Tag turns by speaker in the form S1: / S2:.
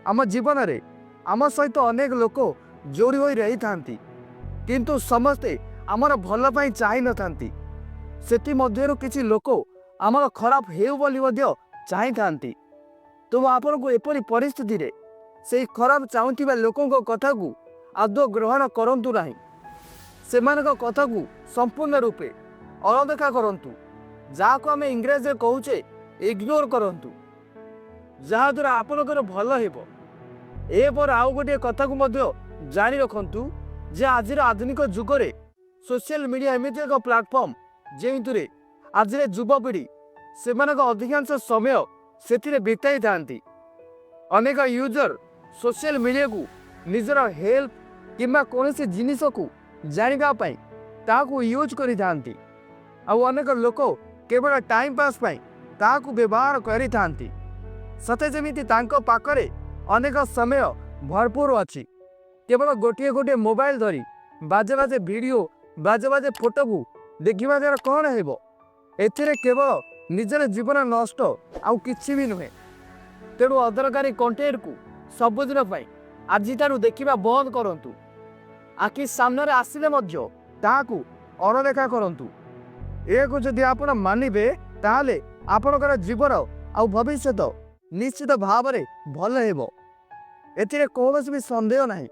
S1: आम जीवन में आम सहित अनेक लोक जोड़ी हो रही था किंतु समस्ते आमर भल चाह न था किसी लोक आमर खराब हो चाही था। तो आपन को एपरी परिस्थिति रे से खराब चाहूथिबा लोकों कथा को आदौ ग्रहण करंतु नाही। सेमानक कथा को संपूर्ण रूपे अनदेखा करंतु, जहाँ को आम इंग्रेजी कहूचे इग्नोर करंतु, जहाँ द्वारा आपनकर भल हेबो। ए पर आउ गोटे कथा को मध्य जारी रखंतु जे आजिर आधुनिक जुगरे सोशल मीडिया एमिति एक प्लेटफॉर्म जेंतुरे आजिर युवपीढ़ी सेमानक अधिकांश समय सेथिरे बिताई थांती। अनेक यूजर सोशल मीडिया को निजर हेल्प किंबा कोनोसी जिनिस को जानिबा पई ताकू यूज करि थांती। आउ अनेक लोक केवल टाइम पास पई ताकू व्यवहार करि थांती। सते जेमिति तांको पाखरे अनेक समय भरपूर अछि, केवल गोटे गोटे मोबाइल धरी बाजे बाजे वीडियो बाजे बाजे फोटो को देखिबा द्वारा कौन हेबो। एथिरे केवल निजर जीवन नष्ट आउ किछि भी नुहे। तेणु अदरकारी कंटेंट को सबुदिन पाई आजिठारु देखिबा बंद करंतु। आखि सामने आसिले मध्य ताहाकू अणदेखा करंतु। एको जदि आपण मानिबे ताहाले आपणकर जीवन आउ भविष्यत निश्चित भाव में भल हेबो। एथिरे कौनसी भी संदेह नहीं।